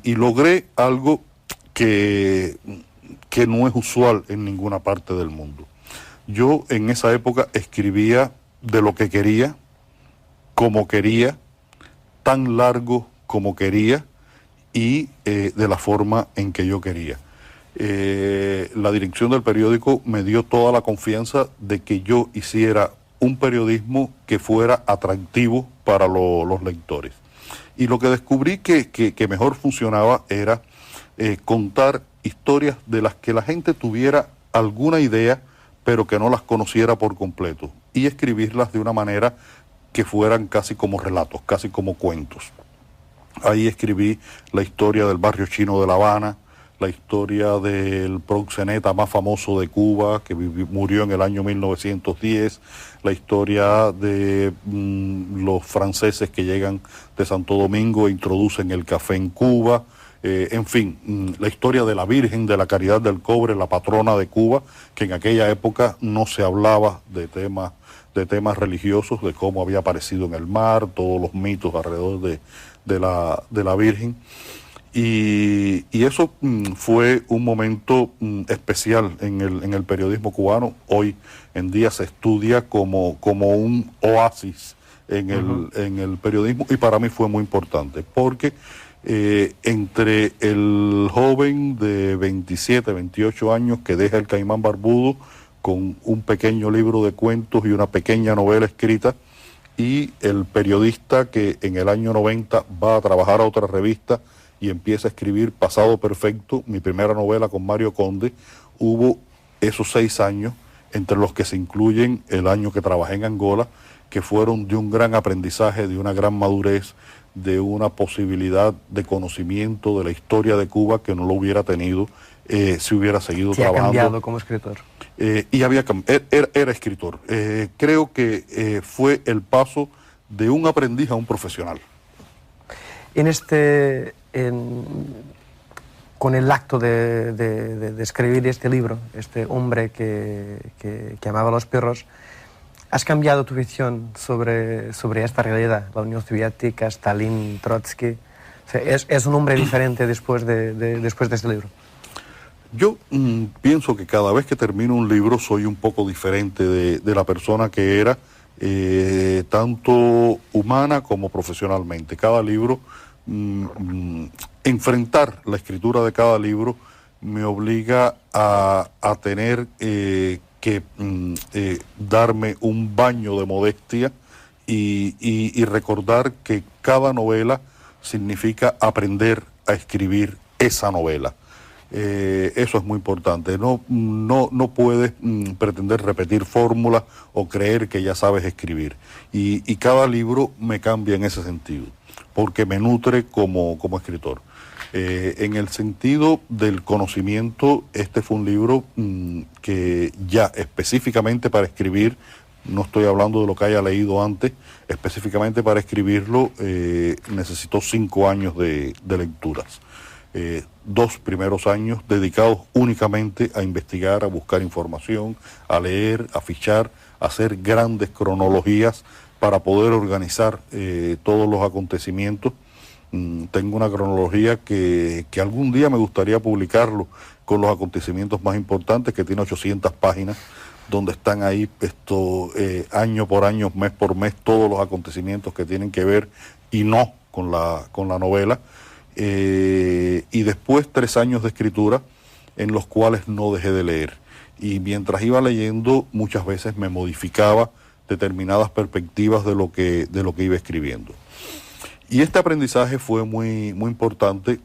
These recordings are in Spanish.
y logré algo que no es usual en ninguna parte del mundo. Yo en esa época escribía de lo que quería, como quería, tan largo como quería y de la forma en que yo quería. La dirección del periódico me dio toda la confianza de que yo hiciera un periodismo que fuera atractivo para los lectores. Y lo que descubrí que mejor funcionaba era contar historias de las que la gente tuviera alguna idea, pero que no las conociera por completo, y escribirlas de una manera que fueran casi como relatos, casi como cuentos. Ahí escribí la historia del barrio chino de La Habana, la historia del proxeneta más famoso de Cuba, que murió en el año 1910, la historia de los franceses que llegan de Santo Domingo e introducen el café en Cuba, en fin, la historia de la Virgen de la Caridad del Cobre, la patrona de Cuba, que en aquella época no se hablaba de temas religiosos, de cómo había aparecido en el mar, todos los mitos alrededor de la Virgen. Y eso fue un momento especial en el periodismo cubano. Hoy en día se estudia como un oasis en el periodismo, y para mí fue muy importante, porque entre el joven de 27, 28 años que deja el Caimán Barbudo con un pequeño libro de cuentos y una pequeña novela escrita, y el periodista que en el año 90 va a trabajar a otra revista y empieza a escribir Pasado Perfecto, mi primera novela con Mario Conde, hubo esos 6 años, entre los que se incluyen el año que trabajé en Angola, que fueron de un gran aprendizaje, de una gran madurez, de una posibilidad de conocimiento de la historia de Cuba que no lo hubiera tenido si hubiera seguido trabajando. ¿Ha cambiado como escritor? Era escritor. Creo que fue el paso de un aprendiz a un profesional. Con el acto de escribir este libro, este hombre que amaba a los perros, ¿has cambiado tu visión sobre esta realidad? La Unión Soviética, Stalin, Trotsky. O sea, ¿es un hombre diferente después de este libro? Yo pienso que cada vez que termino un libro soy un poco diferente de la persona que era, tanto humana como profesionalmente. Cada libro, enfrentar la escritura de cada libro me obliga a tener que darme un baño de modestia y recordar que cada novela significa aprender a escribir esa novela. Eso es muy importante. No puedes pretender repetir fórmulas o creer que ya sabes escribir. Y cada libro me cambia en ese sentido, porque me nutre como escritor. En el sentido del conocimiento, este fue un libro que ya específicamente para escribir, no estoy hablando de lo que haya leído antes, específicamente para escribirlo necesitó 5 años de lecturas. 2 primeros años dedicados únicamente a investigar, a buscar información, a leer, a fichar, a hacer grandes cronologías para poder organizar todos los acontecimientos. Tengo una cronología que algún día me gustaría publicarlo, con los acontecimientos más importantes, que tiene 800 páginas, donde están ahí año por año, mes por mes, todos los acontecimientos que tienen que ver y no con la novela. Y después 3 años de escritura en los cuales no dejé de leer, y mientras iba leyendo muchas veces me modificaba determinadas perspectivas de lo que iba escribiendo. Y este aprendizaje fue muy, muy importante,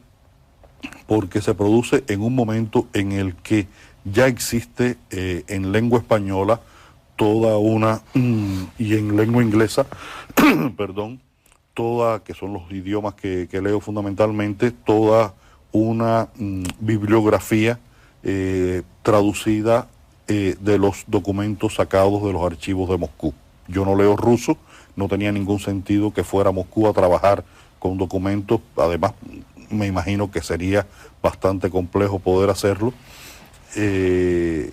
porque se produce en un momento en el que ya existe en lengua española y en lengua inglesa, perdón, que son los idiomas que leo fundamentalmente, toda una bibliografía traducida de los documentos sacados de los archivos de Moscú. Yo no leo ruso, no tenía ningún sentido que fuera a Moscú a trabajar con documentos, además me imagino que sería bastante complejo poder hacerlo,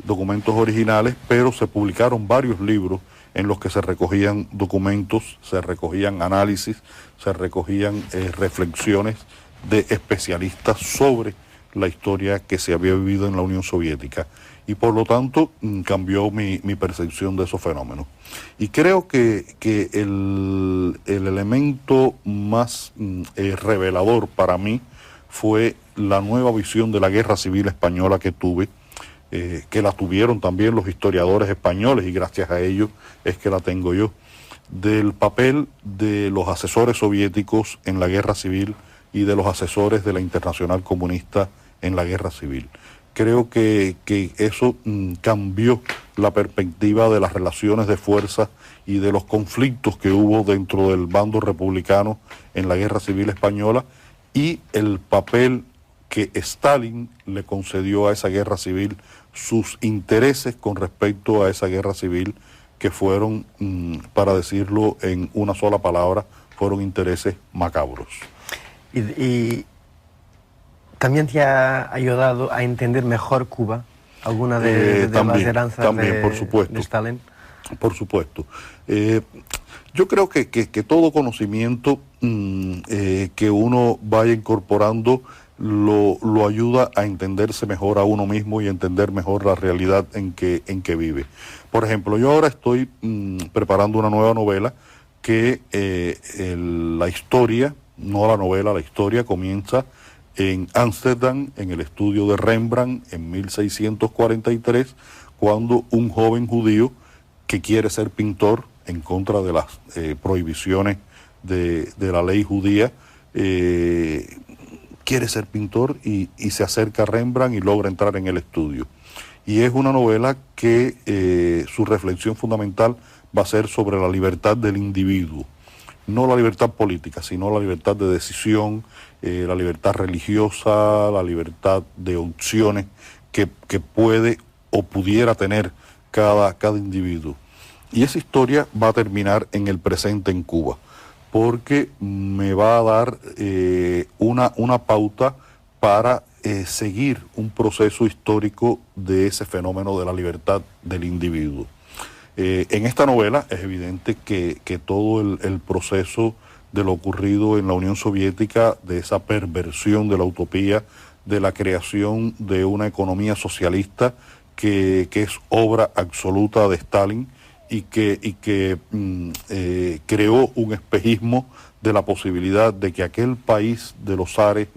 documentos originales, pero se publicaron varios libros en los que se recogían documentos, se recogían análisis, se recogían reflexiones de especialistas sobre la historia que se había vivido en la Unión Soviética. Y por lo tanto cambió mi percepción de esos fenómenos. Y creo que el elemento más revelador para mí fue la nueva visión de la Guerra Civil Española que tuve, que la tuvieron también los historiadores españoles, y gracias a ellos es que la tengo yo, del papel de los asesores soviéticos en la Guerra Civil y de los asesores de la Internacional Comunista en la Guerra Civil. Creo que eso cambió la perspectiva de las relaciones de fuerza y de los conflictos que hubo dentro del bando republicano en la Guerra Civil Española, y el papel que Stalin le concedió a esa guerra civil, sus intereses con respecto a esa guerra civil, que fueron, para decirlo en una sola palabra, fueron intereses macabros. Y también te ha ayudado a entender mejor Cuba, alguna de las heranzas de Stalin. Por supuesto. Yo creo que todo conocimiento que uno vaya incorporando lo ayuda a entenderse mejor a uno mismo y a entender mejor la realidad en que vive. Por ejemplo, yo ahora estoy preparando una nueva novela que la historia, no la novela, la historia comienza en Ámsterdam, en el estudio de Rembrandt, en 1643, cuando un joven judío que quiere ser pintor en contra de las prohibiciones de la ley judía, quiere ser pintor y se acerca a Rembrandt y logra entrar en el estudio. Y es una novela que su reflexión fundamental va a ser sobre la libertad del individuo. No la libertad política, sino la libertad de decisión, la libertad religiosa, la libertad de opciones que puede o pudiera tener cada individuo. Y esa historia va a terminar en el presente en Cuba, porque me va a dar una pauta para seguir un proceso histórico de ese fenómeno de la libertad del individuo. En esta novela es evidente que todo el proceso de lo ocurrido en la Unión Soviética, de esa perversión de la utopía, de la creación de una economía socialista que es obra absoluta de Stalin, y que creó un espejismo de la posibilidad de que aquel país de los zares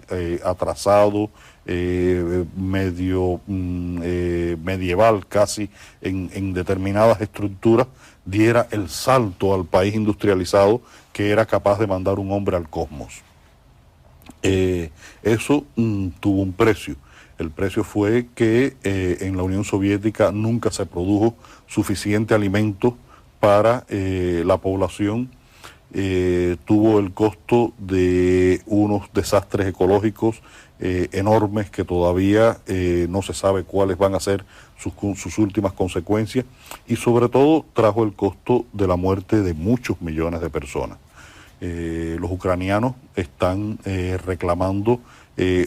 atrasado, medio medieval casi en determinadas estructuras, diera el salto al país industrializado que era capaz de mandar un hombre al cosmos. Eso tuvo un precio. El precio fue que en la Unión Soviética nunca se produjo suficiente alimento para la población. Tuvo el costo de unos desastres ecológicos enormes que todavía no se sabe cuáles van a ser sus últimas consecuencias, y sobre todo trajo el costo de la muerte de muchos millones de personas. Los ucranianos están reclamando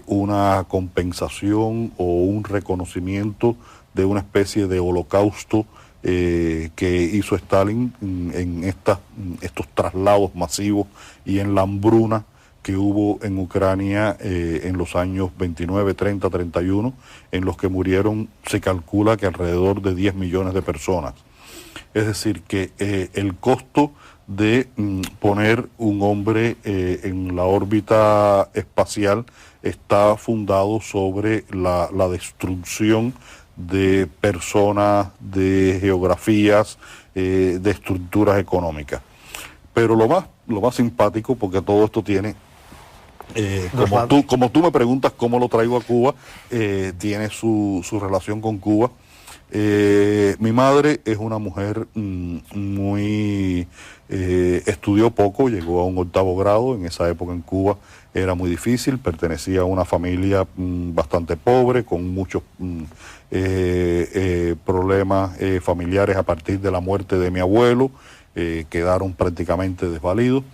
una compensación o un reconocimiento de una especie de holocausto que hizo Stalin en estos traslados masivos y en la hambruna que hubo en Ucrania en los años 29, 30, 31, en los que murieron, se calcula que alrededor de 10 millones de personas. Es decir, que el costo de poner un hombre en la órbita espacial está fundado sobre la destrucción de personas, de geografías, de estructuras económicas. Pero lo más simpático, porque todo esto tiene, como tú me preguntas cómo lo traigo a Cuba, tiene su relación con Cuba. Mi madre es una mujer muy... estudió poco, llegó a un 8º grado, en esa época en Cuba era muy difícil, pertenecía a una familia bastante pobre, con muchos problemas familiares a partir de la muerte de mi abuelo, quedaron prácticamente desvalidos.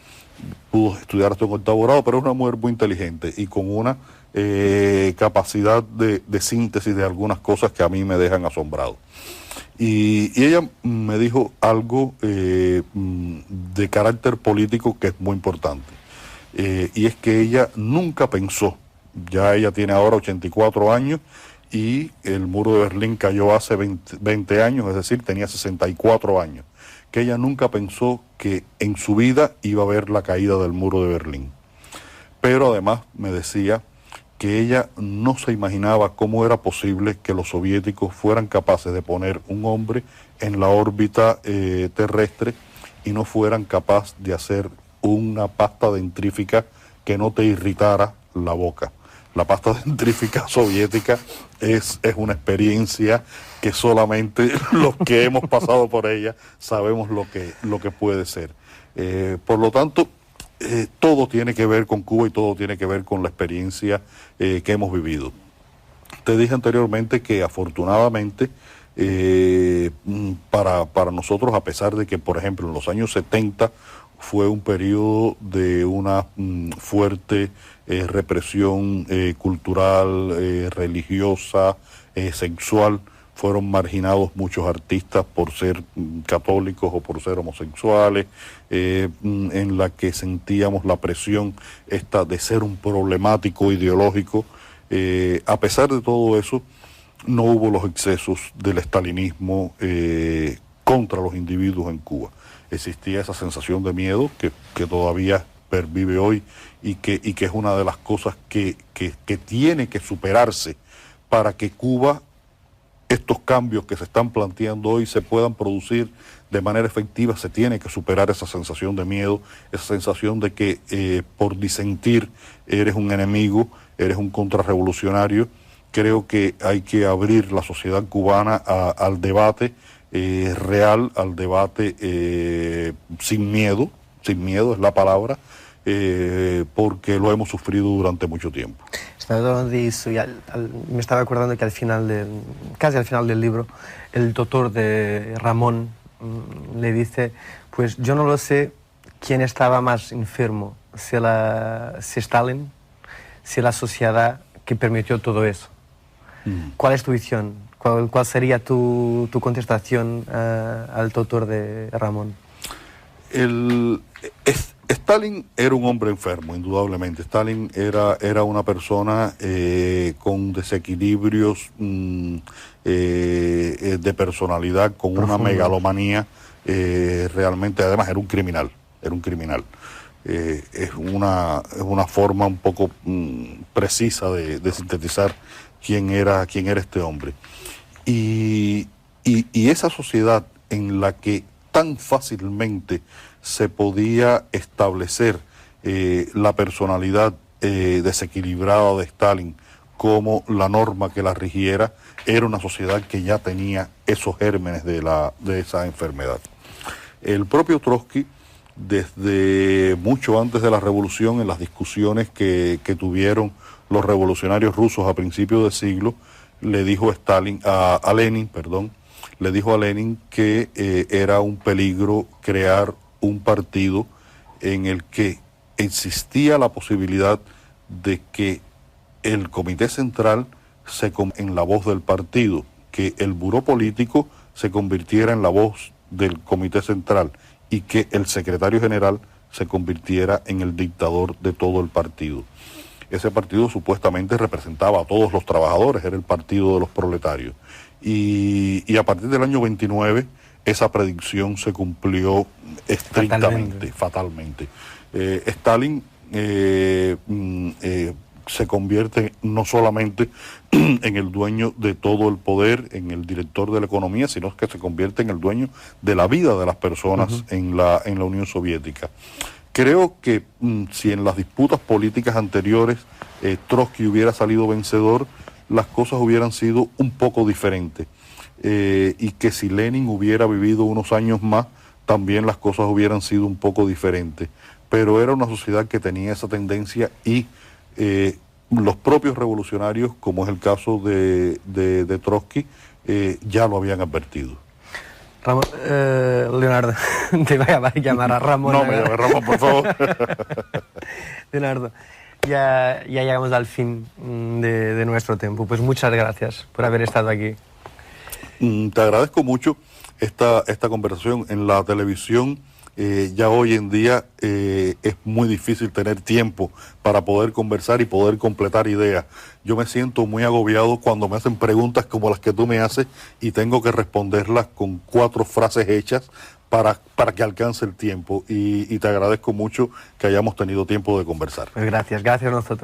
Pudo estudiar hasta un 8º grado, pero es una mujer muy inteligente y con una capacidad de síntesis de algunas cosas que a mí me dejan asombrado. Y ella me dijo algo de carácter político que es muy importante. y es que ella nunca pensó, ya ella tiene ahora 84 años, y el muro de Berlín cayó hace 20 años, es decir, tenía 64 años, que ella nunca pensó que en su vida iba a ver la caída del muro de Berlín. Pero además me decía que ella no se imaginaba cómo era posible que los soviéticos fueran capaces de poner un hombre en la órbita terrestre y no fueran capaces de hacer una pasta dentrífica que no te irritara la boca. La pasta dentrífica soviética es una experiencia que solamente los que hemos pasado por ella sabemos lo que puede ser. Por lo tanto, todo tiene que ver con Cuba y todo tiene que ver con la experiencia que hemos vivido. Te dije anteriormente que afortunadamente para nosotros, a pesar de que, por ejemplo, en los años 70 fue un periodo de una fuerte represión cultural, religiosa, sexual, fueron marginados muchos artistas por ser católicos o por ser homosexuales, en la que sentíamos la presión esta de ser un problemático ideológico. A pesar de todo eso, no hubo los excesos del estalinismo contra los individuos en Cuba. Existía esa sensación de miedo que todavía pervive hoy y que es una de las cosas que tiene que superarse para que Cuba, estos cambios que se están planteando hoy, se puedan producir de manera efectiva. Se tiene que superar esa sensación de miedo, esa sensación de que por disentir eres un enemigo, eres un contrarrevolucionario. Creo que hay que abrir la sociedad cubana al debate real, al debate sin miedo es la palabra, porque lo hemos sufrido durante mucho tiempo. Estaba hablando de eso y me estaba acordando que casi al final del libro, el doctor de Ramón le dice, pues yo no lo sé quién estaba más enfermo, si Stalin, si la sociedad que permitió todo eso. ¿Cuál es tu visión? ¿Cuál sería tu contestación al doctor de Ramón? Stalin era un hombre enfermo, indudablemente. Stalin era una persona con desequilibrios de personalidad, con profundo, una megalomanía, realmente, además era un criminal. Es una forma un poco precisa de sintetizar quién era este hombre. Y esa sociedad en la que tan fácilmente se podía establecer la personalidad desequilibrada de Stalin como la norma que la rigiera, era una sociedad que ya tenía esos gérmenes de esa enfermedad. El propio Trotsky, desde mucho antes de la revolución, en las discusiones que tuvieron los revolucionarios rusos a principios del siglo, le dijo a Lenin que era un peligro crear un partido en el que existía la posibilidad de que el comité central en la voz del partido, que el buró político se convirtiera en la voz del comité central y que el secretario general se convirtiera en el dictador de todo el partido. Ese partido supuestamente representaba a todos los trabajadores, era el partido de los proletarios. Y a partir del año 29, esa predicción se cumplió estrictamente, fatalmente. Stalin se convierte no solamente en el dueño de todo el poder, en el director de la economía, sino que se convierte en el dueño de la vida de las personas en la Unión Soviética. Creo que si en las disputas políticas anteriores Trotsky hubiera salido vencedor, las cosas hubieran sido un poco diferentes. Y que si Lenin hubiera vivido unos años más, también las cosas hubieran sido un poco diferentes. Pero era una sociedad que tenía esa tendencia y los propios revolucionarios, como es el caso de Trotsky, ya lo habían advertido. Leonardo, te voy a llamar a Ramón. No, me llame Ramón, por favor. Leonardo, ya llegamos al fin de nuestro tiempo. Pues muchas gracias por haber estado aquí. Te agradezco mucho esta conversación. En la televisión Ya hoy en día es muy difícil tener tiempo para poder conversar y poder completar ideas. Yo me siento muy agobiado cuando me hacen preguntas como las que tú me haces y tengo que responderlas con 4 frases hechas para que alcance el tiempo. Y te agradezco mucho que hayamos tenido tiempo de conversar. Pues gracias a nosotros.